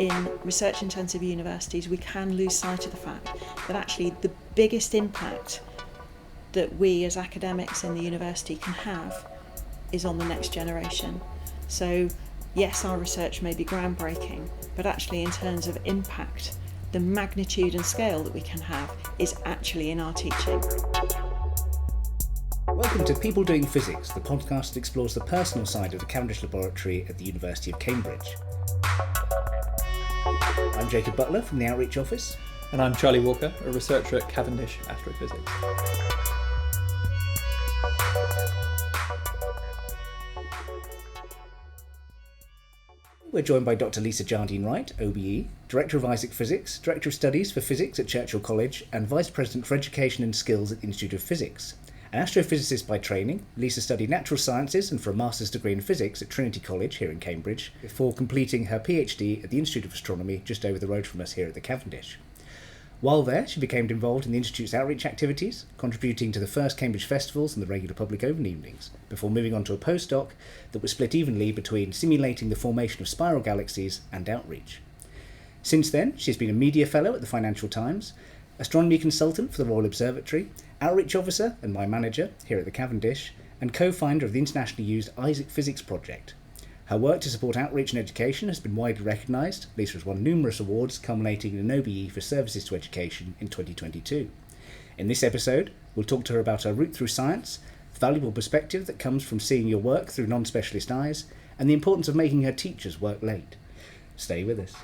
in research-intensive universities, we can lose sight of the fact that actually the biggest impact that we as academics in the university can have is on the next generation. So yes, our research may be groundbreaking, but actually in terms of impact, the magnitude and scale that we can have is actually in our teaching. Welcome to People Doing Physics, the podcast that explores the personal side of the Cavendish Laboratory at the University of Cambridge. I'm Jacob Butler from the Outreach Office. And I'm Charlie Walker, a researcher at Cavendish Astrophysics. We're joined by Dr. Lisa Jardine-Wright, OBE, Director of Isaac Physics, Director of Studies for Physics at Churchill College, and Vice President for Education and Skills at the Institute of Physics. An astrophysicist by training, Lisa studied natural sciences and for a master's degree in physics at Trinity College here in Cambridge, before completing her PhD at the Institute of Astronomy just over the road from us here at the Cavendish. While there, she became involved in the Institute's outreach activities, contributing to the first Cambridge festivals and the regular public open evenings, before moving on to a postdoc that was split evenly between simulating the formation of spiral galaxies and outreach. Since then, she's been a media fellow at the Financial Times, Astronomy Consultant for the Royal Observatory, Outreach Officer and my manager here at the Cavendish, and co-founder of the internationally used Isaac Physics project. Her work to support outreach and education has been widely recognised. Lisa has won numerous awards, culminating in an OBE for services to education in 2022. In this episode, we'll talk to her about her route through science, the valuable perspective that comes from seeing your work through non-specialist eyes, and the importance of making her teachers work late. Stay with us.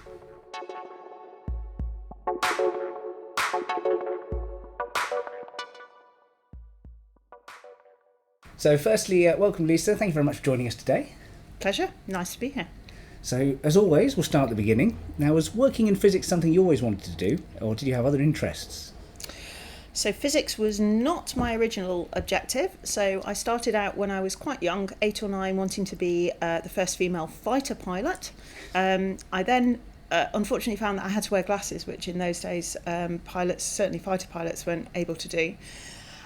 So firstly, welcome Lisa, thank you very much for joining us today. Pleasure, nice to be here. So as always, we'll start at the beginning. Now, was working in physics something you always wanted to do, or did you have other interests? So physics was not my original objective. So I started out when I was quite young, 8 or 9, wanting to be the first female fighter pilot. I then unfortunately found that I had to wear glasses, which in those days pilots, certainly fighter pilots, weren't able to do.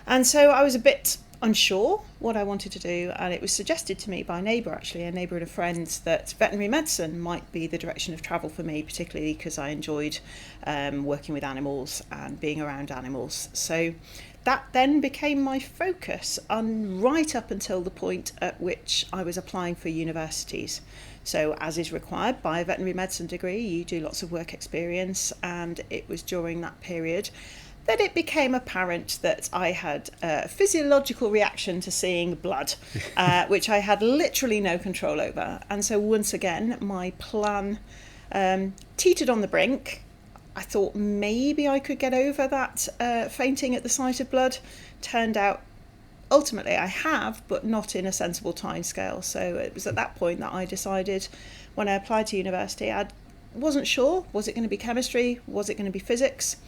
And so I was a bit unsure what I wanted to do, and it was suggested to me by a neighbour and a friend, that veterinary medicine might be the direction of travel for me, particularly because I enjoyed working with animals and being around animals. So that then became my focus right up until the point at which I was applying for universities. So as is required by a veterinary medicine degree, you do lots of work experience, and it was during that period that it became apparent that I had a physiological reaction to seeing blood, which I had literally no control over. And so once again, my plan teetered on the brink. I thought maybe I could get over that fainting at the sight of blood. Turned out, ultimately, I have, but not in a sensible timescale. So it was at that point that I decided, when I applied to university, I wasn't sure, was it going to be chemistry, was it going to be physics?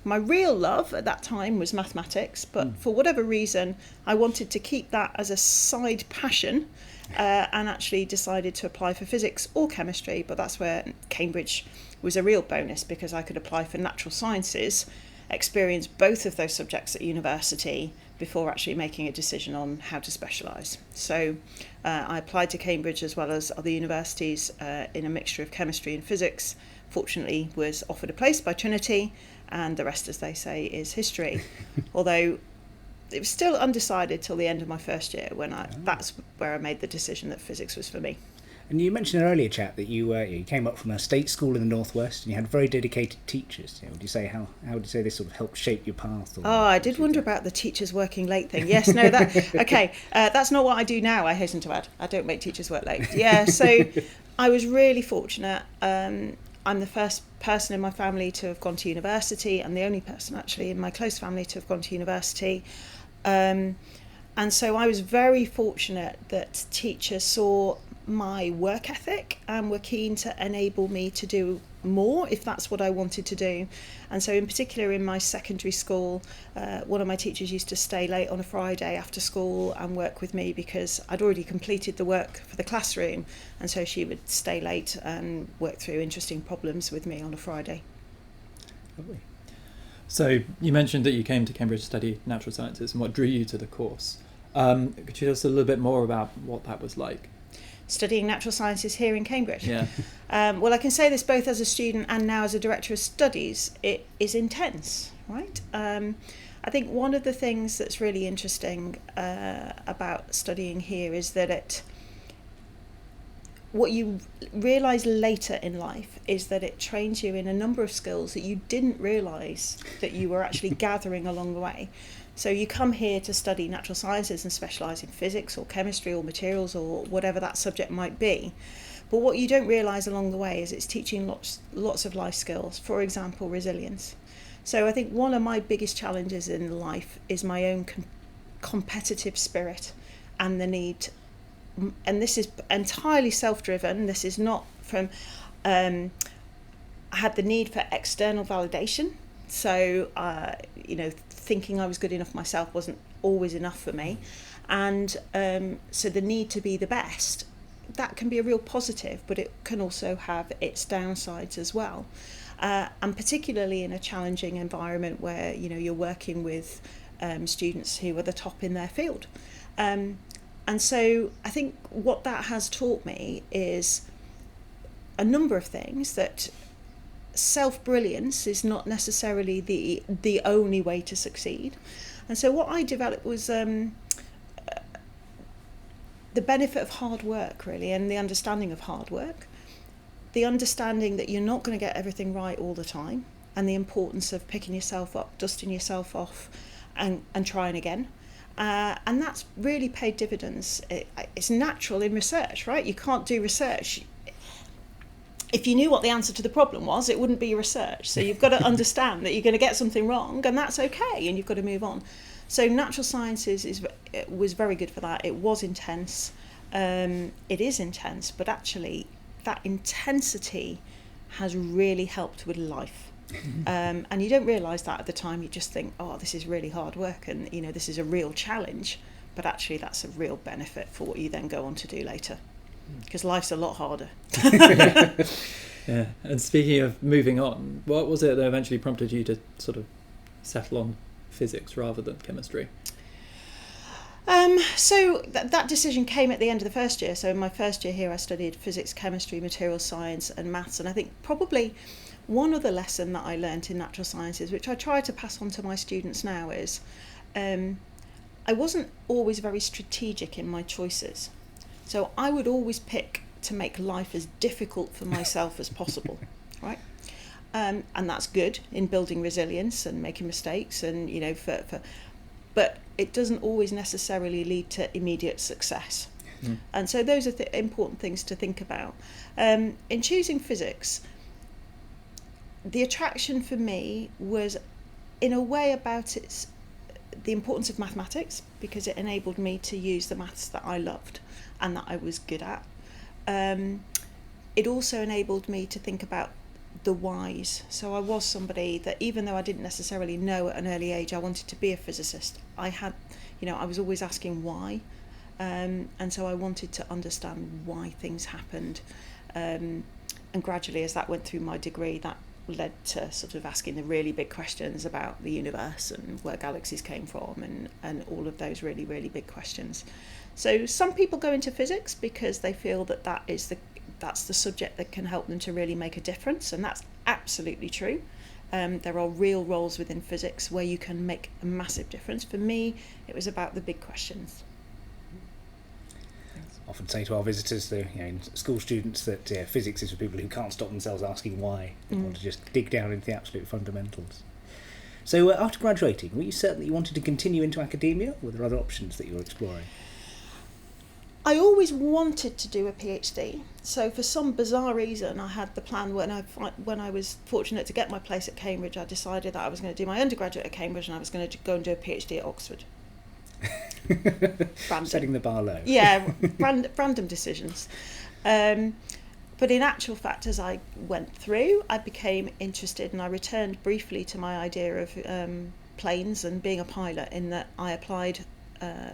My real love at that time was mathematics, but for whatever reason, I wanted to keep that as a side passion, and actually decided to apply for physics or chemistry, but that's where Cambridge was a real bonus, because I could apply for natural sciences, experience both of those subjects at university before actually making a decision on how to specialise. So I applied to Cambridge as well as other universities in a mixture of chemistry and physics. Fortunately, was offered a place by Trinity, and the rest, as they say, is history. Although it was still undecided till the end of my first year, that's where I made the decision that physics was for me. And you mentioned in an earlier chat that you came up from a state school in the northwest, and you had very dedicated teachers. Would you say how would you say this sort of helped shape your path? I did wonder about the teachers working late thing. Yes, no, that's not what I do now. I hasten to add, I don't make teachers work late. Yeah, so I was really fortunate. I'm the first person in my family to have gone to university, and the only person actually in my close family to have gone to university. And so I was very fortunate that teachers saw my work ethic and were keen to enable me to do more if that's what I wanted to do. And so in particular in my secondary school, one of my teachers used to stay late on a Friday after school and work with me, because I'd already completed the work for the classroom, and so she would stay late and work through interesting problems with me on a Friday. Lovely. So you mentioned that you came to Cambridge to study natural sciences and what drew you to the course. Could you tell us a little bit more about what that was like? studying natural sciences here in Cambridge. Yeah. Well, I can say this both as a student and now as a director of studies. It is intense, right? I think one of the things that's really interesting about studying here is that what you realise later in life is that it trains you in a number of skills that you didn't realise that you were actually gathering along the way. So you come here to study natural sciences and specialise in physics or chemistry or materials or whatever that subject might be. But what you don't realise along the way is it's teaching lots of life skills, for example, resilience. So I think one of my biggest challenges in life is my own competitive spirit and the need, and this is entirely self-driven, this is not from, I had the need for external validation. So, thinking I was good enough myself wasn't always enough for me. And so the need to be the best, that can be a real positive, but it can also have its downsides as well. And particularly in a challenging environment where, you're working with students who are the top in their field. And so I think what that has taught me is a number of things, that self-brilliance is not necessarily the only way to succeed. And so what I developed was the benefit of hard work, really, and the understanding of hard work, the understanding that you're not going to get everything right all the time, and the importance of picking yourself up, dusting yourself off, and trying again. And that's really paid dividends. It's natural in research, right? You can't do research. If you knew what the answer to the problem was, it wouldn't be research. So you've got to understand that you're going to get something wrong, and that's okay, and you've got to move on. So natural sciences was very good for that. It was intense. It is intense, but actually that intensity has really helped with life. And you don't realise that at the time. You just think, oh, this is really hard work, and this is a real challenge. But actually that's a real benefit for what you then go on to do later, because life's a lot harder. Yeah. And speaking of moving on, what was it that eventually prompted you to sort of settle on physics rather than chemistry? So that decision came at the end of the first year. So in my first year here I studied physics, chemistry, materials science and maths, and I think probably one other lesson that I learnt in natural sciences, which I try to pass on to my students now, is I wasn't always very strategic in my choices. So I would always pick to make life as difficult for myself as possible, right? And that's good in building resilience and making mistakes, and but it doesn't always necessarily lead to immediate success. And so those are important things to think about. In choosing physics, the attraction for me was in a way about the importance of mathematics, because it enabled me to use the maths that I loved and that I was good at. It also enabled me to think about the whys. So I was somebody that, even though I didn't necessarily know at an early age I wanted to be a physicist, I was always asking why, and so I wanted to understand why things happened, and gradually as that went through my degree, that led to sort of asking the really big questions about the universe and where galaxies came from, and all of those really, really big questions. So some people go into physics because they feel that that's the subject that can help them to really make a difference, and that's absolutely true. There are real roles within physics where you can make a massive difference. For me, it was about the big questions. Often say to our visitors, school students, that physics is for people who can't stop themselves asking why. They want to just dig down into the absolute fundamentals. So after graduating, were you certain that you wanted to continue into academia, or were there other options that you were exploring? I always wanted to do a PhD. So for some bizarre reason, I had the plan when I was fortunate to get my place at Cambridge. I decided that I was going to do my undergraduate at Cambridge and I was going to go and do a PhD at Oxford. Setting the bar low. Yeah, random decisions. But in actual fact, as I went through, I became interested, and I returned briefly to my idea of planes and being a pilot, in that I applied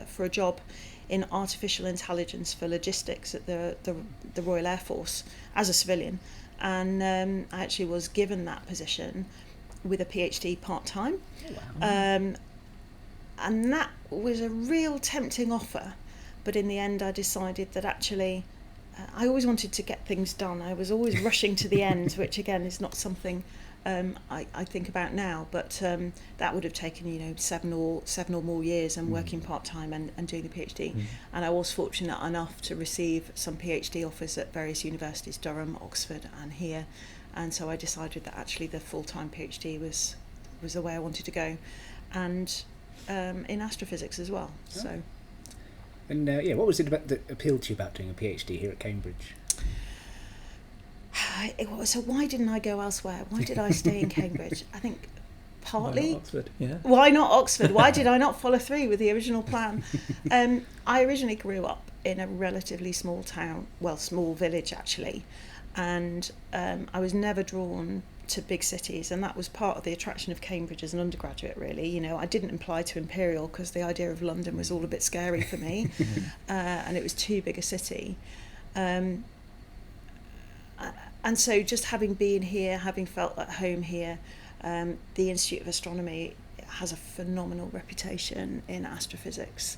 for a job in artificial intelligence for logistics at the Royal Air Force as a civilian, and I actually was given that position with a PhD part-time. Oh, wow. And that was a real tempting offer, but in the end I decided that actually I always wanted to get things done. I was always rushing to the end, which again is not something I think about now. But that would have taken 7 or more years and working part time and doing the PhD. And I was fortunate enough to receive some PhD offers at various universities, Durham, Oxford, and here. And so I decided that actually the full-time PhD was the way I wanted to go, and in astrophysics as well. Oh. So. And what was it about that appealed to you about doing a PhD here at Cambridge? So why didn't I go elsewhere? Why did I stay in Cambridge? I think partly. Why not Oxford? Yeah. Why not Oxford? Why did I not follow through with the original plan? I originally grew up in a relatively small town, small village actually, and I was never drawn to big cities, and that was part of the attraction of Cambridge as an undergraduate, really. I didn't apply to Imperial because the idea of London was all a bit scary for me, and it was too big a city. And so just having been here, having felt at home here, the Institute of Astronomy has a phenomenal reputation in astrophysics.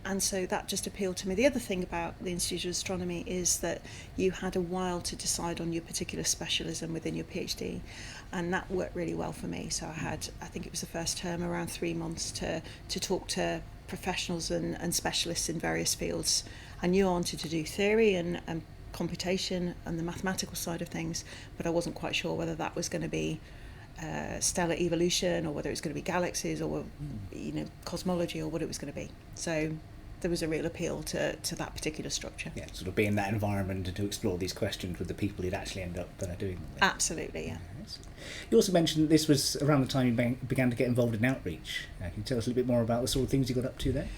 And so that just appealed to me. The other thing about the Institute of Astronomy is that you had a while to decide on your particular specialism within your PhD, and that worked really well for me. So I think it was the first term, around 3 months to talk to professionals and specialists in various fields. I knew I wanted to do theory and computation and the mathematical side of things, but I wasn't quite sure whether that was going to be stellar evolution or whether it was going to be galaxies or cosmology or what it was going to be. So there was a real appeal to that particular structure. Yeah, sort of be in that environment and to explore these questions with the people you'd actually end up doing them with. Absolutely, yeah. You also mentioned this was around the time you began to get involved in outreach. Can you tell us a little bit more about the sort of things you got up to there?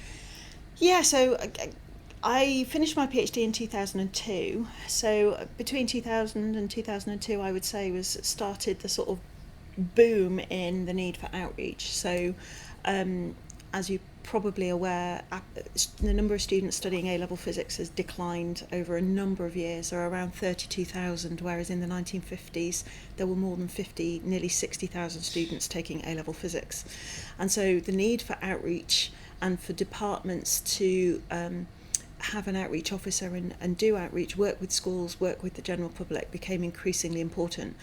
Yeah, so I finished my PhD in 2002. So between 2000 and 2002, I would say, started the sort of boom in the need for outreach. So as you're probably aware, the number of students studying A-level physics has declined over a number of years. There are around 32,000, whereas in the 1950s there were more than nearly 60,000 students taking A-level physics. And so the need for outreach and for departments to have an outreach officer and do outreach, work with schools, work with the general public, became increasingly important.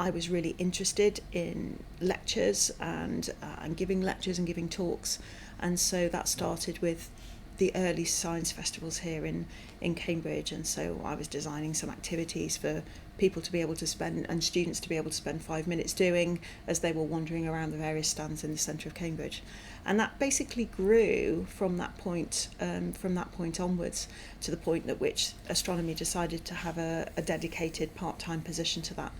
I was really interested in lectures and giving lectures and giving talks, and so that started with the early science festivals here in Cambridge. And so I was designing some activities for people to be able to spend, and students to be able to spend 5 minutes doing as they were wandering around the various stands in the centre of Cambridge. And that basically grew from that point onwards to the point at which astronomy decided to have a dedicated part-time position to that.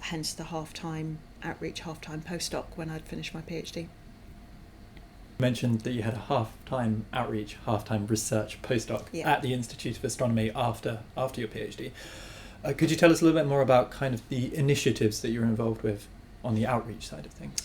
Hence the half-time outreach, half-time postdoc when I'd finished my PhD. You mentioned that you had a half-time outreach, half-time research postdoc at the Institute of Astronomy after your PhD. Could you tell us a little bit more about kind of the initiatives that you're involved with on the outreach side of things?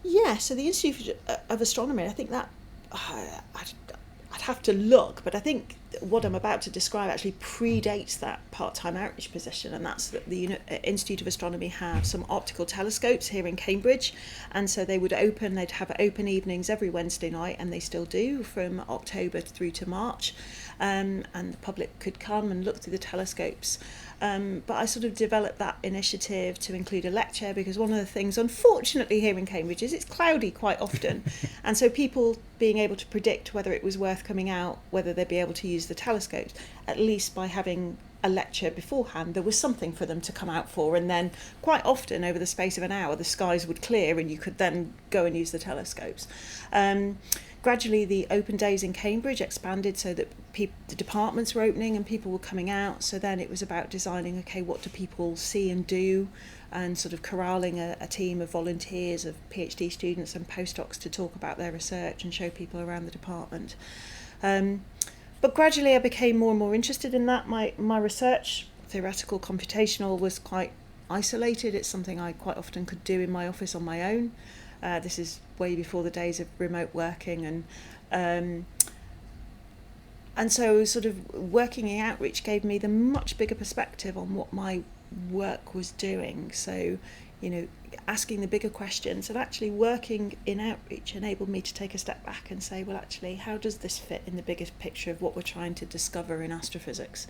Yeah, so the Institute of Astronomy, I think that I'd have to look, but I think what I'm about to describe actually predates that part-time outreach position, and that's that the Institute of Astronomy have some optical telescopes here in Cambridge, and so they'd have open evenings every Wednesday night, and they still do from October through to March, and the public could come and look through the telescopes. But I sort of developed that initiative to include a lecture, because one of the things, unfortunately, here in Cambridge is it's cloudy quite often. And so people being able to predict whether it was worth coming out, whether they'd be able to use the telescopes, at least by having a lecture beforehand, there was something for them to come out for. And then quite often over the space of an hour, the skies would clear and you could then go and use the telescopes. Gradually, the open days in Cambridge expanded so that the departments were opening and people were coming out. So then it was about designing, okay, what do people see and do, and sort of corralling a team of volunteers, of PhD students and postdocs to talk about their research and show people around the department. But gradually I became more and more interested in that. My research, theoretical, computational, was quite isolated. It's something I quite often could do in my office on my own. This is way before the days of remote working, and so sort of working in outreach gave me the much bigger perspective on what my work was doing. So, asking the bigger questions, and actually working in outreach enabled me to take a step back and say, well, actually, how does this fit in the biggest picture of what we're trying to discover in astrophysics?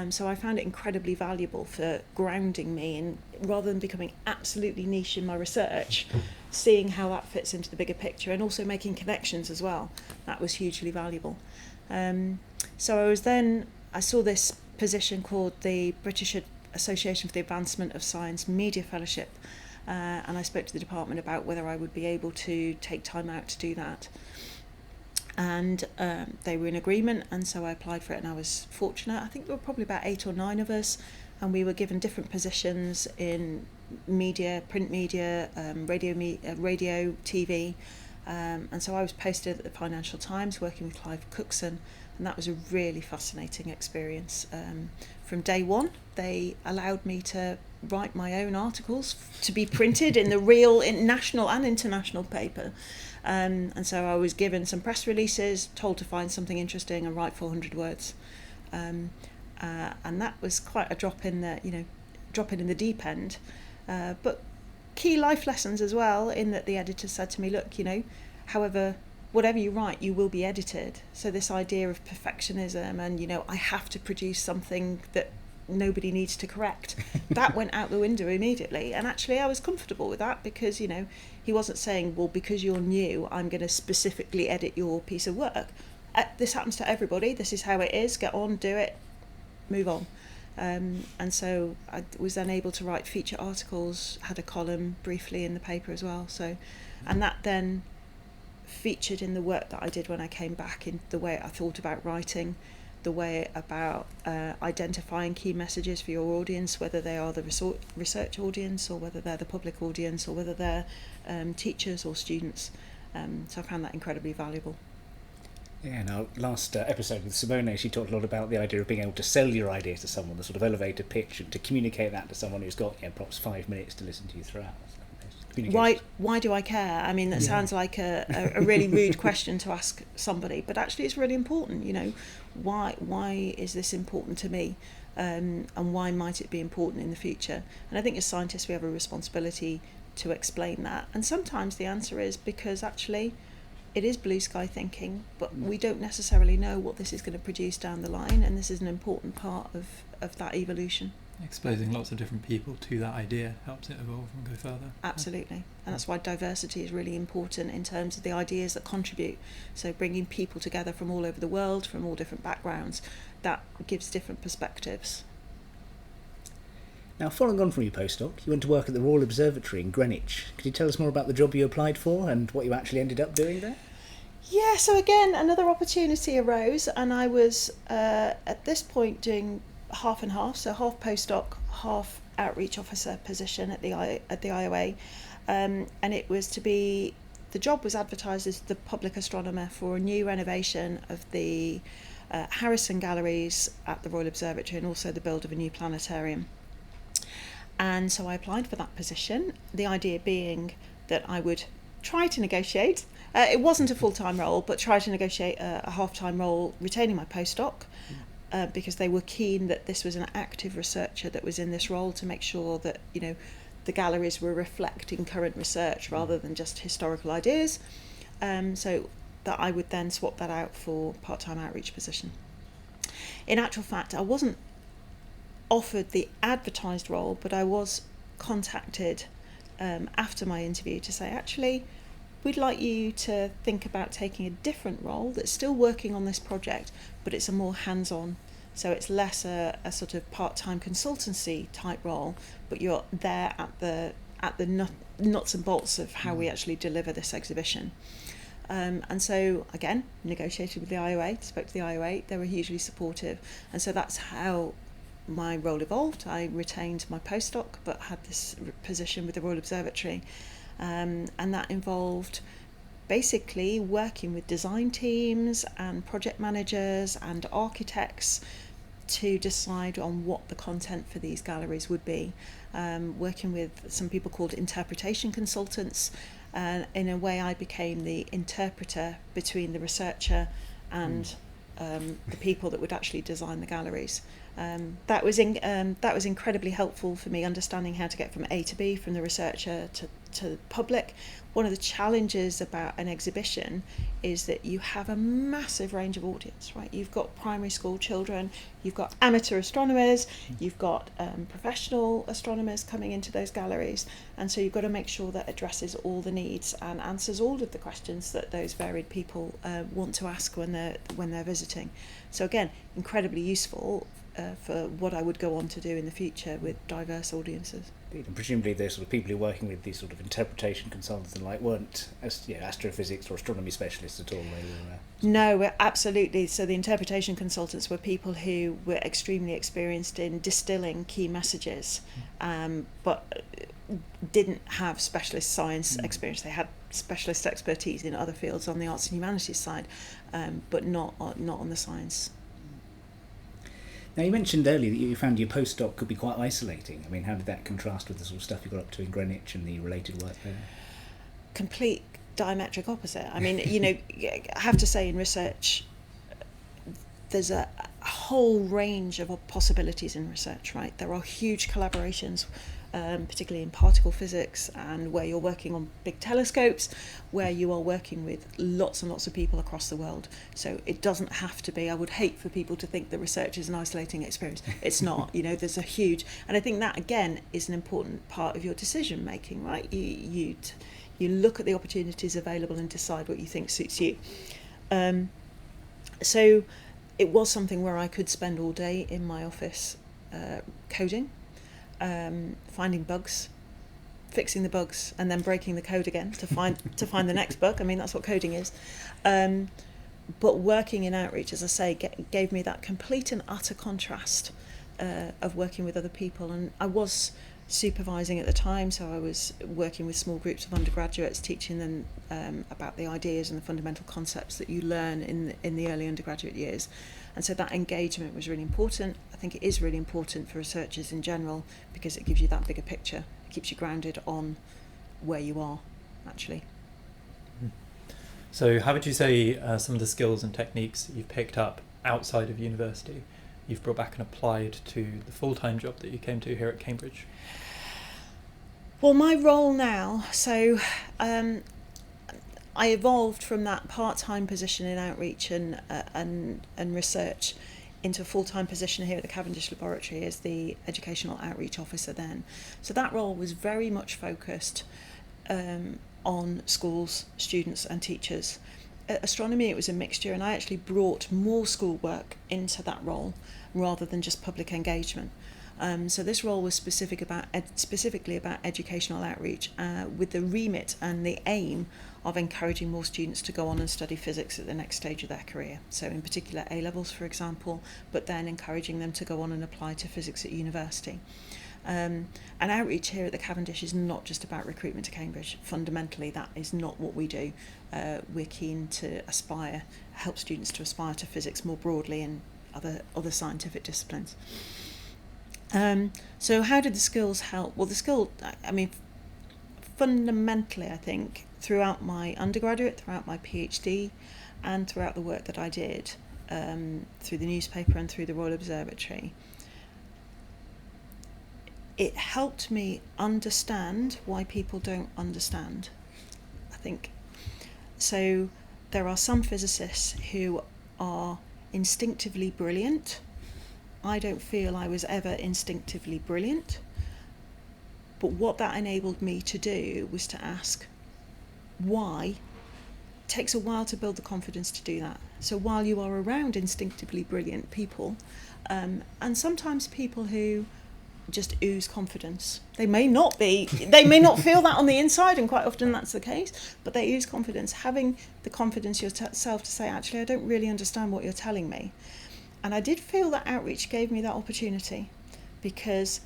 So I found it incredibly valuable for grounding me in, rather than becoming absolutely niche in my research, seeing how that fits into the bigger picture and also making connections as well. That was hugely valuable. So I saw this position called the British Association for the Advancement of Science Media Fellowship, and I spoke to the department about whether I would be able to take time out to do that. And they were in agreement, and so I applied for it, and I was fortunate. I think there were probably about 8 or 9 of us, and we were given different positions in media, print media, radio, TV, and so I was posted at the Financial Times working with Clive Cookson, and that was a really fascinating experience. From day one, they allowed me to write my own articles to be printed in the real national and international paper. And so I was given some press releases, told to find something interesting and write 400 words. And that was quite a drop in the deep end. But key life lessons as well, in that the editor said to me, look, however, whatever you write, you will be edited. So this idea of perfectionism and, I have to produce something that nobody needs to correct, that went out the window immediately. And actually I was comfortable with that, because he wasn't saying, well, because you're new, I'm going to specifically edit your piece of work. This happens to everybody, this is how it is, get on, do it, move on. And so I was then able to write feature articles, had a column briefly in the paper as well, and that then featured in the work that I did when I came back, in the way I thought about writing, the way about identifying key messages for your audience, whether they are the research audience or whether they're the public audience or whether they're teachers or students. So I found that incredibly valuable. Yeah, in our last episode with Simone, she talked a lot about the idea of being able to sell your idea to someone, the sort of elevator pitch, and to communicate that to someone who's got perhaps 5 minutes to listen to you throughout. Why do I care? I mean, that sounds like a really rude question to ask somebody, but actually it's really important. Why is this important to me, and why might it be important in the future? And I think as scientists we have a responsibility to explain that, and sometimes the answer is because actually it is blue sky thinking, but we don't necessarily know what this is going to produce down the line, and this is an important part of that evolution. Exposing lots of different people to that idea helps it evolve and go further. Absolutely, and that's why diversity is really important in terms of the ideas that contribute. So bringing people together from all over the world, from all different backgrounds, that gives different perspectives. Now, following on from your postdoc, you went to work at the Royal Observatory in Greenwich. Could you tell us more about the job you applied for and what you actually ended up doing there? Yeah, so again, another opportunity arose, and I was at this point doing half and half, so half postdoc, half outreach officer position at the IOA, and it was the job was advertised as the public astronomer for a new renovation of the Harrison galleries at the Royal Observatory, and also the build of a new planetarium. And so I applied for that position, the idea being that I would try to negotiate, it wasn't a full-time role, but try to negotiate a half-time role retaining my postdoc, because they were keen that this was an active researcher that was in this role, to make sure that the galleries were reflecting current research rather than just historical ideas, so that I would then swap that out for part-time outreach position. In actual fact, I wasn't offered the advertised role, but I was contacted after my interview to say, actually, we'd like you to think about taking a different role that's still working on this project, but it's a more hands-on. So it's less a sort of part-time consultancy type role, but you're there at the nuts and bolts of how we actually deliver this exhibition. And so, again, negotiated with the IOA, spoke to the IOA, they were hugely supportive. And so that's how my role evolved. I retained my postdoc, but had this position with the Royal Observatory. And that involved basically working with design teams and project managers and architects to decide on what the content for these galleries would be. Working with some people called interpretation consultants. In a way, I became the interpreter between the researcher and the people that would actually design the galleries. That was incredibly helpful for me, understanding how to get from A to B, from the researcher to the public. One of the challenges about an exhibition is that you have a massive range of audience, right? You've got primary school children, you've got amateur astronomers, you've got professional astronomers coming into those galleries, and so you've got to make sure that addresses all the needs and answers all of the questions that those varied people want to ask when they're visiting. So again, incredibly useful for what I would go on to do in the future with diverse audiences. And presumably the sort of people who are working with these sort of interpretation consultants and like weren't astrophysics or astronomy specialists at all. They were, No, absolutely. So the interpretation consultants were people who were extremely experienced in distilling key messages, but didn't have specialist science experience. They had specialist expertise in other fields on the arts and humanities side, but not on the science. Now, you mentioned earlier that you found your postdoc could be quite isolating. I mean, how did that contrast with the sort of stuff you got up to in Greenwich and the related work there? Complete diametric opposite. I mean, I have to say in research, there's a whole range of possibilities in research, right? There are huge collaborations, particularly in particle physics, and where you're working on big telescopes, where you are working with lots and lots of people across the world. So it doesn't have to be, I would hate for people to think that research is an isolating experience. It's not, there's a huge, and I think that again is an important part of your decision making, right? You look at the opportunities available and decide what you think suits you. So it was something where I could spend all day in my office coding, finding bugs, fixing the bugs, and then breaking the code again to find the next bug. I mean, that's what coding is. But working in outreach, as I say, gave me that complete and utter contrast of working with other people. And I was supervising at the time, so I was working with small groups of undergraduates, teaching them about the ideas and the fundamental concepts that you learn in the early undergraduate years. And so that engagement was really important. I think it is really important for researchers in general because it gives you that bigger picture. It keeps you grounded on where you are, actually. So how would you say some of the skills and techniques that you've picked up outside of university you've brought back and applied to the full-time job that you came to here at Cambridge? Well, my role now, so I evolved from that part-time position in outreach and research into a full-time position here at the Cavendish laboratory as the educational outreach officer then. So that role was very much focused on schools, students and teachers. At astronomy it was a mixture, and I actually brought more schoolwork into that role rather than just public engagement. So this role was specifically about educational outreach with the remit and the aim of encouraging more students to go on and study physics at the next stage of their career. So in particular A-levels, for example, but then encouraging them to go on and apply to physics at university. And outreach here at the Cavendish is not just about recruitment to Cambridge. Fundamentally, that is not what we do. We're keen to help students to aspire to physics more broadly and other scientific disciplines. So how did the skills help? Well, fundamentally, I think, throughout my undergraduate, throughout my PhD, and throughout the work that I did through the newspaper and through the Royal Observatory, it helped me understand why people don't understand, I think. So there are some physicists who are instinctively brilliant. I don't feel I was ever instinctively brilliant. But what that enabled me to do was to ask why. It takes a while to build the confidence to do that. So while you are around instinctively brilliant people, and sometimes people who just ooze confidence. They may not feel that on the inside, and quite often that's the case, but they ooze confidence. Having the confidence yourself to say, actually, I don't really understand what you're telling me. And I did feel that outreach gave me that opportunity, because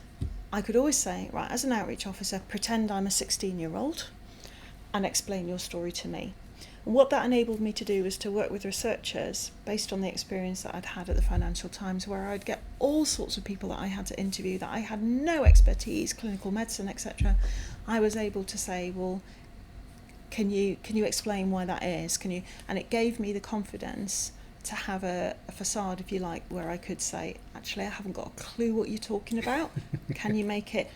I could always say, right, as an outreach officer, pretend I'm a 16-year-old and explain your story to me. And what that enabled me to do was to work with researchers based on the experience that I'd had at the Financial Times, where I'd get all sorts of people that I had to interview that I had no expertise, clinical medicine, etc. I was able to say, well, can you explain why that is? And it gave me the confidence to have a facade, if you like, where I could say, actually, I haven't got a clue what you're talking about. Can you make it?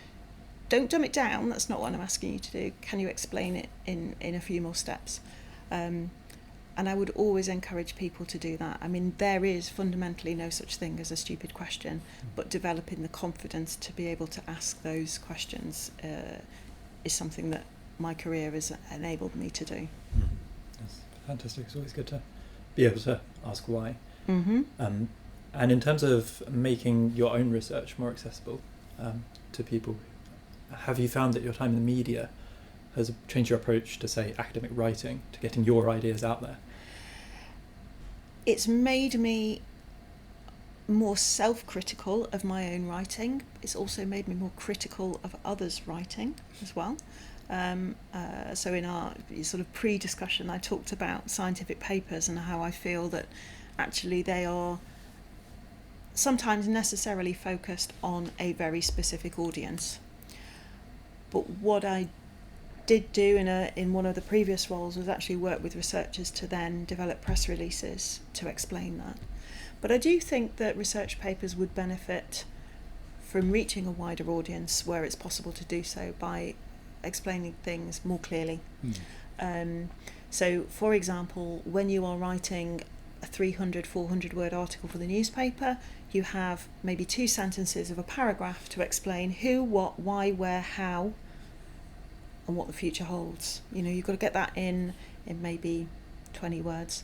Don't dumb it down. That's not what I'm asking you to do. Can you explain it in a few more steps? And I would always encourage people to do that. I mean, there is fundamentally no such thing as a stupid question, but developing the confidence to be able to ask those questions is something that my career has enabled me to do. That's fantastic. It's always good to be able to ask why. Mm-hmm. And in terms of making your own research more accessible to people, have you found that your time in the media has changed your approach to, say, academic writing, to getting your ideas out there? It's made me more self-critical of my own writing. It's also made me more critical of others' writing as well. So in our sort of pre-discussion, I talked about scientific papers and how I feel that actually they are sometimes necessarily focused on a very specific audience. But what I did do in one of the previous roles was actually work with researchers to then develop press releases to explain that. But I do think that research papers would benefit from reaching a wider audience where it's possible to do so by explaining things more clearly. So, for example, when you are writing a 300, 400 word article for the newspaper, you have maybe 2 sentences of a paragraph to explain who, what, why, where, how, and what the future holds. You know, you've got to get that in maybe 20 words.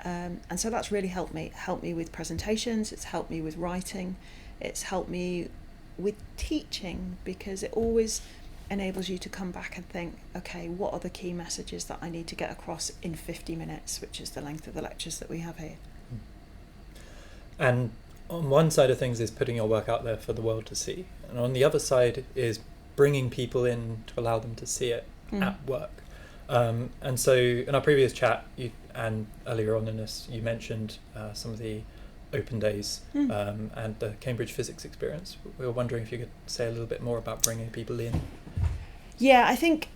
And so that's really helped me with presentations, it's helped me with writing, it's helped me with teaching, because it always enables you to come back and think, okay, what are the key messages that I need to get across in 50 minutes, which is the length of the lectures that we have here. And on one side of things is putting your work out there for the world to see, and on the other side is bringing people in to allow them to see it at work. And so in our previous chat, and earlier on in this, you mentioned some of the open days and the Cambridge physics experience. We were wondering if you could say a little bit more about bringing people in. Yeah, I think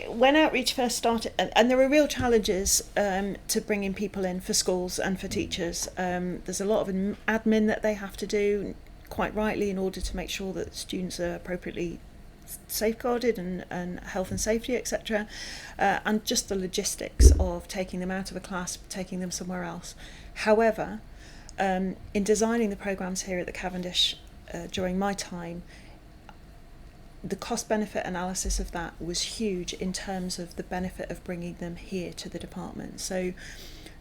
when outreach first started, and there were real challenges to bringing people in for schools and for teachers. There's a lot of admin that they have to do, quite rightly, in order to make sure that students are appropriately safeguarded and health and safety, etc. And just the logistics of taking them out of a class, taking them somewhere else. However, in designing the programmes here at the Cavendish during my time, the cost-benefit analysis of that was huge in terms of the benefit of bringing them here to the department, so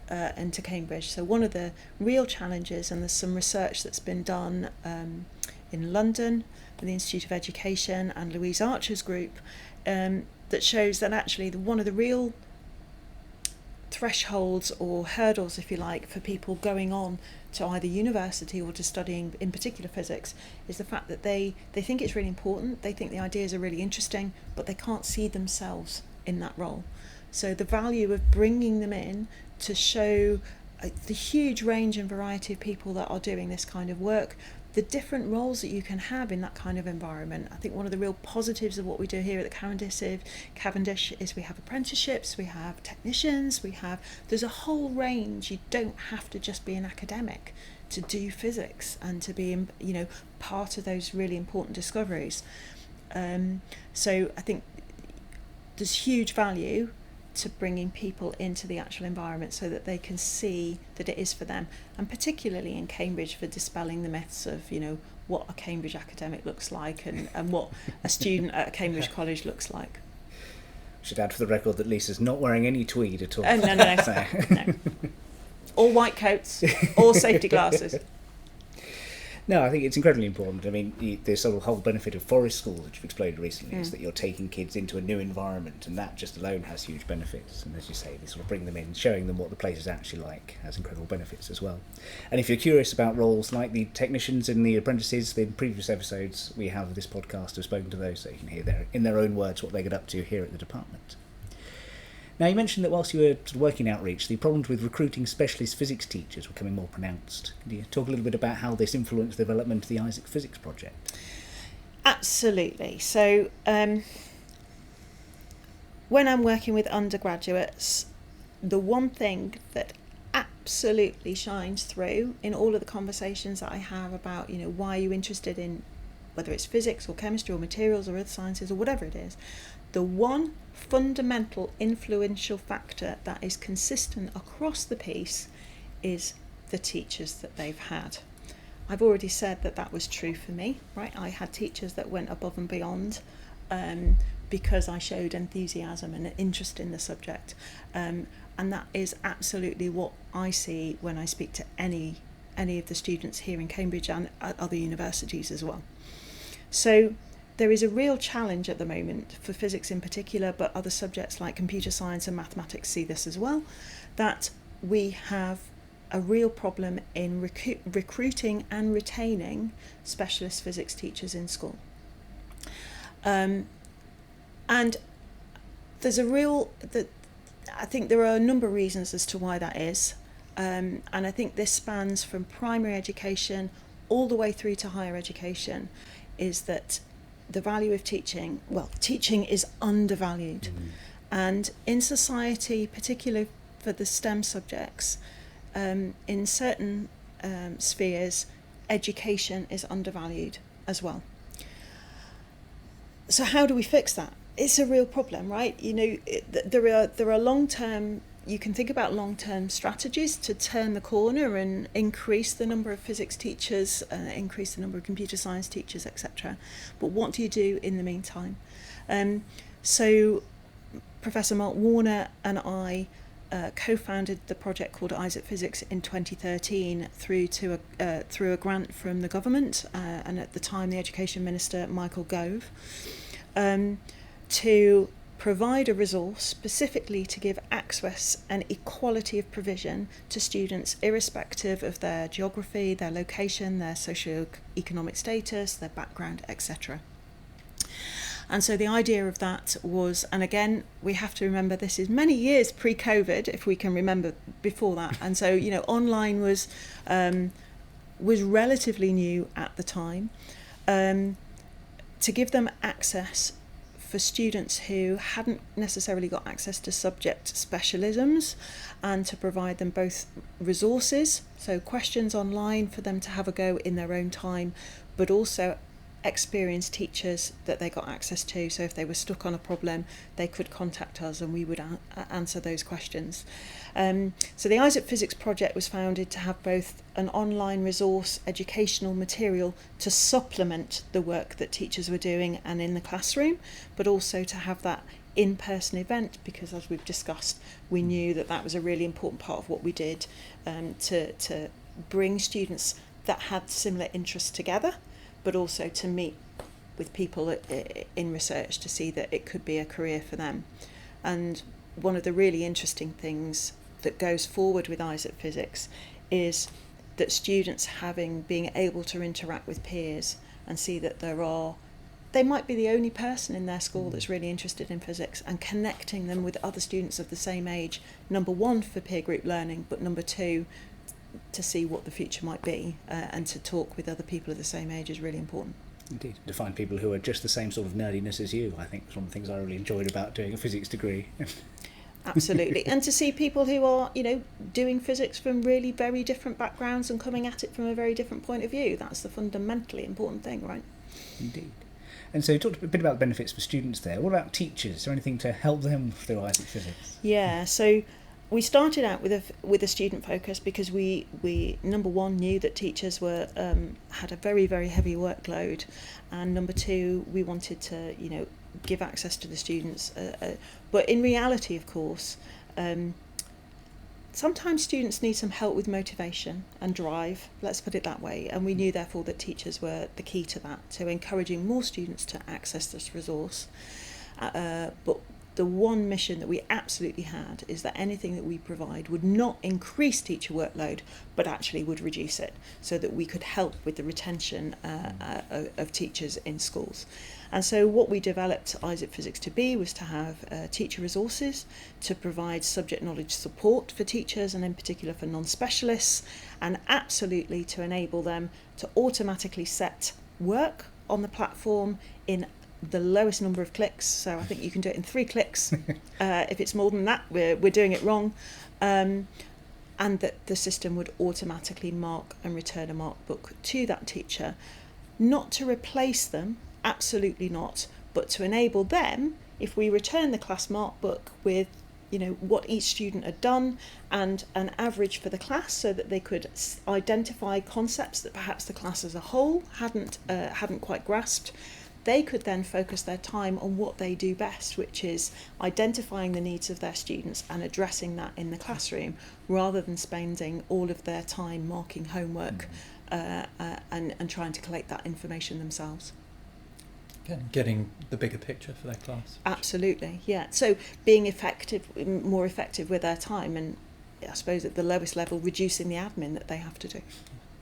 and to Cambridge. So one of the real challenges, and there's some research that's been done in London with the Institute of Education and Louise Archer's group, that shows that actually one of the real thresholds or hurdles, if you like, for people going on to either university or to studying in particular physics is the fact that they think it's really important, they think the ideas are really interesting, but they can't see themselves in that role. So the value of bringing them in to show the huge range and variety of people that are doing this kind of work, the different roles that you can have in that kind of environment. I think one of the real positives of what we do here at the Cavendish is we have apprenticeships, we have technicians, there's a whole range. You don't have to just be an academic to do physics and to be, part of those really important discoveries. So I think there's huge value to bringing people into the actual environment so that they can see that it is for them, and particularly in Cambridge for dispelling the myths of what a Cambridge academic looks like and what a student at a Cambridge college looks like. Should add for the record that Lisa's not wearing any tweed at all. No. So. No. Or white coats, or safety glasses. No, I think it's incredibly important. I mean, the sort of whole benefit of forest schools, which you've explained recently, is that you're taking kids into a new environment, and that just alone has huge benefits. And as you say, they sort of bring them in, showing them what the place is actually like, has incredible benefits as well. And if you're curious about roles like the technicians and the apprentices, in previous episodes we have of this podcast have spoken to those, so you can hear in their own words what they get up to here at the department. Now, you mentioned that whilst you were sort of working outreach, the problems with recruiting specialist physics teachers were becoming more pronounced. Can you talk a little bit about how this influenced the development of the Isaac Physics Project? Absolutely. So when I'm working with undergraduates, the one thing that absolutely shines through in all of the conversations that I have about, why are you interested in, whether it's physics or chemistry or materials or earth sciences or whatever it is. The one fundamental influential factor that is consistent across the piece is the teachers that they've had. I've already said that was true for me, right? I had teachers that went above and beyond because I showed enthusiasm and an interest in the subject. And that is absolutely what I see when I speak to any of the students here in Cambridge and at other universities as well. So there is a real challenge at the moment for physics in particular, but other subjects like computer science and mathematics see this as well, that we have a real problem in recruiting and retaining specialist physics teachers in school. And there's I think there are a number of reasons as to why that is. And I think this spans from primary education all the way through to higher education, is that the value of teaching is undervalued. And in society, particularly for the STEM subjects, in certain spheres, education is undervalued as well. So how do we fix that? It's a real problem, right? There are long-term, you can think about long-term strategies to turn the corner and increase the number of physics teachers, increase the number of computer science teachers, etc. But what do you do in the meantime? So Professor Mark Warner and I co-founded the project called Eyes at Physics in 2013 through a grant from the government and at the time the Education Minister Michael Gove, to provide a resource specifically to give access and equality of provision to students irrespective of their geography, their location, their socio-economic status, their background, etc. And so the idea of that was, and again, we have to remember this is many years pre-COVID, if we can remember before that. And so, online was relatively new at the time, to give them access for students who hadn't necessarily got access to subject specialisms, and to provide them both resources, so questions online for them to have a go in their own time, but also experienced teachers that they got access to, so if they were stuck on a problem they could contact us and we would answer those questions. So the Eyes at Physics project was founded to have both an online resource, educational material to supplement the work that teachers were doing and in the classroom, but also to have that in-person event, because as we've discussed, we knew that was a really important part of what we did, to bring students that had similar interests together, but also to meet with people in research to see that it could be a career for them. And one of the really interesting things that goes forward with Eyes at Physics is that students being able to interact with peers and see that they might be the only person in their school that's really interested in physics, and connecting them with other students of the same age, number one, for peer group learning, but number two, to see what the future might be, and to talk with other people of the same age is really important. Indeed, to find people who are just the same sort of nerdiness as you, I think, is one of the things I really enjoyed about doing a physics degree. Absolutely. And to see people who are, doing physics from really very different backgrounds and coming at it from a very different point of view. That's the fundamentally important thing, right? Indeed. And so you talked a bit about the benefits for students there. What about teachers? Is there anything to help them through Eyes at Physics? Yeah, so we started out with a student focus because we number one knew that teachers had a very, very heavy workload, and number two, we wanted to give access to the students, but in reality, of course, sometimes students need some help with motivation and drive, let's put it that way, and we knew therefore that teachers were the key to that, so encouraging more students to access this resource. But the one mission that we absolutely had is that anything that we provide would not increase teacher workload, but actually would reduce it, so that we could help with the retention of teachers in schools. And so what we developed Eyes at Physics to be was to have teacher resources to provide subject knowledge support for teachers, and in particular for non-specialists, and absolutely to enable them to automatically set work on the platform in the lowest number of clicks. So I think you can do it in 3 clicks. If it's more than that, we're doing it wrong. and that the system would automatically mark and return a mark book to that teacher, not to replace them, absolutely not, but to enable them, if we return the class mark book with what each student had done and an average for the class, so that they could identify concepts that perhaps the class as a whole hadn't quite grasped, they could then focus their time on what they do best, which is identifying the needs of their students and addressing that in the classroom, rather than spending all of their time marking homework and trying to collect that information themselves. Getting the bigger picture for their class. Absolutely, yeah. So being more effective with their time, and I suppose at the lowest level, reducing the admin that they have to do.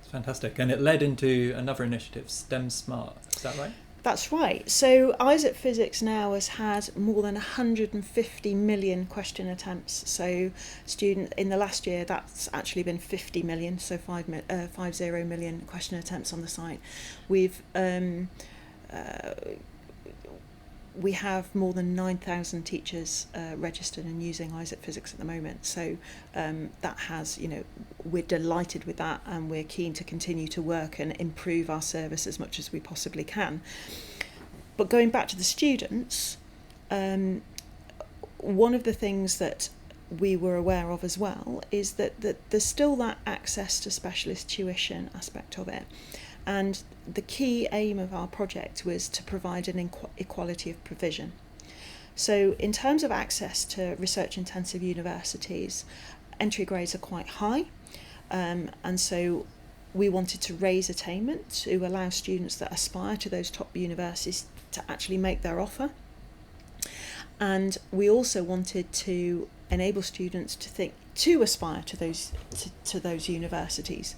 It's fantastic. And it led into another initiative, STEM Smart, is that right? That's right. So Isaac Physics now has had more than 150 million question attempts. So in the last year, that's actually been 50 million, so 50 million question attempts on the site. We have more than 9,000 teachers registered and using Isaac Physics at the moment. So that has, we're delighted with that, and we're keen to continue to work and improve our service as much as we possibly can. But going back to the students, one of the things that we were aware of as well is that there's still that access to specialist tuition aspect of it. And the key aim of our project was to provide an equality of provision. So in terms of access to research-intensive universities, entry grades are quite high, and so we wanted to raise attainment to allow students that aspire to those top universities to actually make their offer. And we also wanted to enable students to aspire to those universities.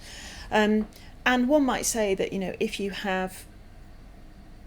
And one might say that, if you have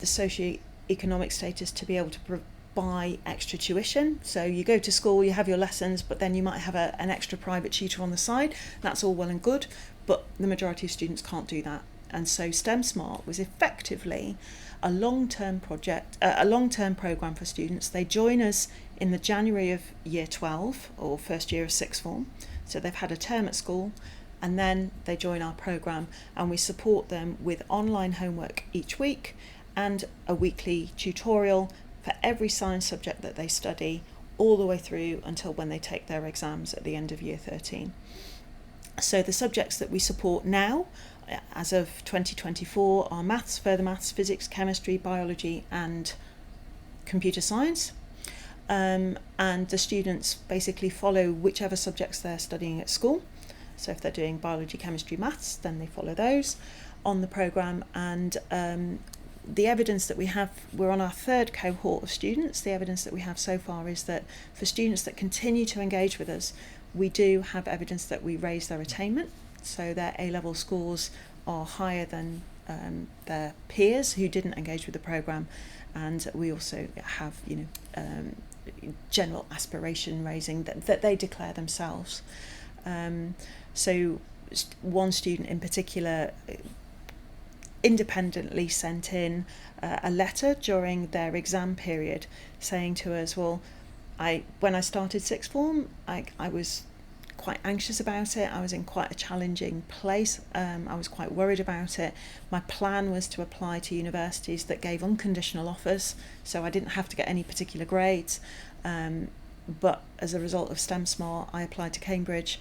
the socio-economic status to be able to buy extra tuition, so you go to school, you have your lessons, but then you might have an extra private tutor on the side, that's all well and good, but the majority of students can't do that. And so STEM Smart was effectively a long-term project, a long-term programme for students. They join us in the January of year 12 or first year of sixth form, so they've had a term at school, and then they join our programme, and we support them with online homework each week and a weekly tutorial for every science subject that they study, all the way through until when they take their exams at the end of year 13. So the subjects that we support now, as of 2024, are maths, further maths, physics, chemistry, biology and computer science. And the students basically follow whichever subjects they're studying at school. So if they're doing biology, chemistry, maths, then they follow those on the programme. And the evidence that we have, we're on our third cohort of students. The evidence that we have so far is that for students that continue to engage with us, we do have evidence that we raise their attainment. So their A-level scores are higher than their peers who didn't engage with the programme. And we also have, general aspiration raising that they declare themselves. So one student in particular independently sent in a letter during their exam period saying to us, well, when I started sixth form, I was quite anxious about it. I was in quite a challenging place. I was quite worried about it. My plan was to apply to universities that gave unconditional offers, so I didn't have to get any particular grades. But as a result of STEM Smart, I applied to Cambridge.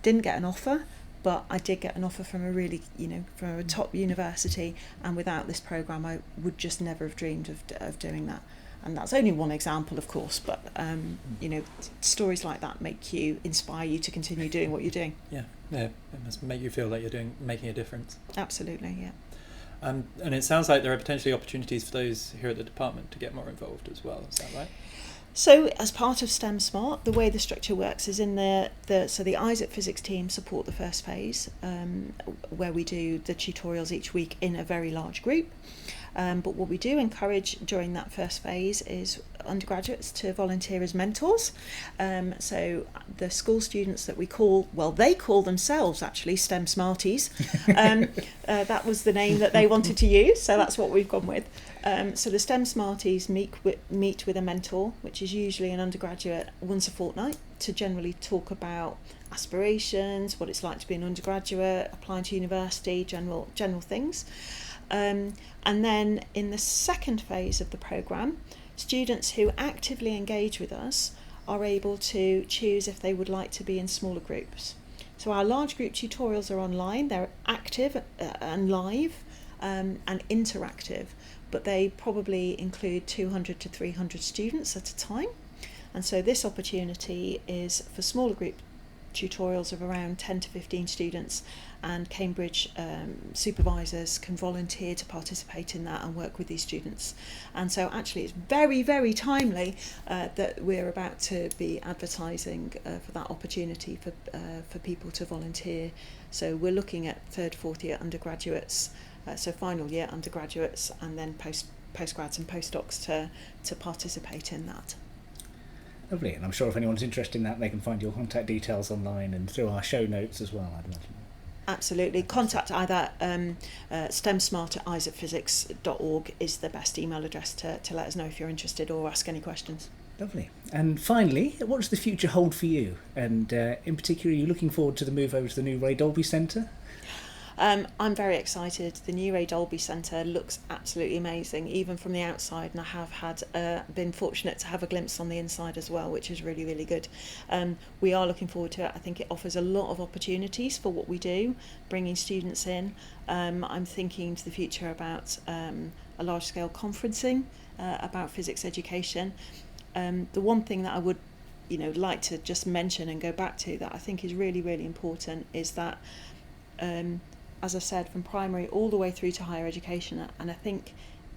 Didn't get an offer, but I did get an offer from a really, from a top university, and without this programme I would just never have dreamed of doing that. And that's only one example, of course, but stories like that inspire you to continue doing what you're doing. Yeah, it must make you feel like you're making a difference. Absolutely, yeah. And it sounds like there are potentially opportunities for those here at the department to get more involved as well, is that right? So as part of STEM Smart, the way the structure works is so the Isaac Physics team support the first phase, where we do the tutorials each week in a very large group. But what we do encourage during that first phase is undergraduates to volunteer as mentors. So the school students that we call, well, they call themselves actually STEM Smarties. That was the name that they wanted to use, so that's what we've gone with. So the STEM Smarties meet with a mentor, which is usually an undergraduate, once a fortnight, to generally talk about aspirations, what it's like to be an undergraduate, applying to university, general things. And then in the second phase of the programme, students who actively engage with us are able to choose if they would like to be in smaller groups. So our large group tutorials are online, they're active and live and interactive, but they probably include 200 to 300 students at a time. And so this opportunity is for smaller group tutorials of around 10 to 15 students, and Cambridge supervisors can volunteer to participate in that and work with these students. And so actually it's very, very timely that we're about to be advertising for that opportunity for people to volunteer. So we're looking at third, fourth year undergraduates, so final year undergraduates, and then postgrads and postdocs to participate in that. Lovely, and I'm sure if anyone's interested in that, they can find your contact details online and through our show notes as well, I'd imagine. Absolutely. Contact either stemsmart@isaacphysics.org is the best email address to let us know if you're interested or ask any questions. Lovely. And finally, what does the future hold for you? And in particular, are you looking forward to the move over to the new Ray Dolby Centre? I'm very excited. The new Ray Dolby Centre looks absolutely amazing, even from the outside, and I have been fortunate to have a glimpse on the inside as well, which is really, really good. We are looking forward to it. I think it offers a lot of opportunities for what we do, bringing students in. I'm thinking to the future about a large-scale conferencing about physics education. The one thing that I would like to just mention and go back to that I think is really, really important is that as I said, from primary all the way through to higher education, and I think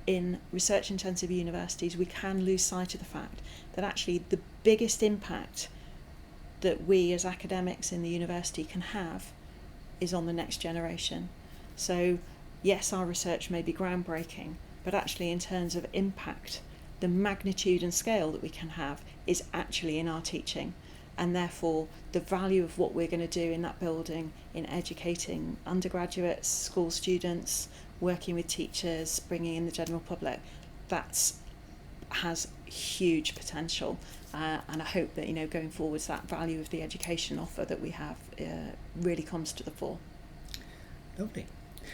in research-intensive universities we can lose sight of the fact that actually the biggest impact that we as academics in the university can have is on the next generation. So yes, our research may be groundbreaking, but actually in terms of impact, the magnitude and scale that we can have is actually in our teaching. And therefore the value of what we're going to do in that building in educating undergraduates, school students, working with teachers, bringing in the general public, has huge potential, and I hope that going forwards that value of the education offer that we have really comes to the fore. Lovely.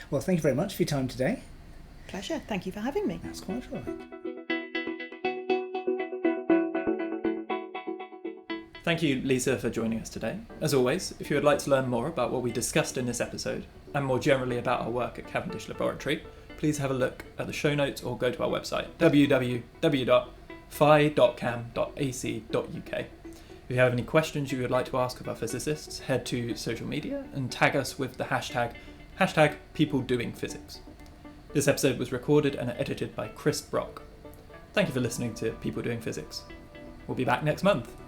Well, thank you very much for your time today. Pleasure. Thank you for having me. That's quite right. Thank you, Lisa, for joining us today. As always, if you would like to learn more about what we discussed in this episode, and more generally about our work at Cavendish Laboratory, please have a look at the show notes or go to our website, www.phi.cam.ac.uk. If you have any questions you would like to ask of our physicists, head to social media and tag us with the hashtag #PeopleDoingPhysics. This episode was recorded and edited by Chris Brock. Thank you for listening to People Doing Physics. We'll be back next month.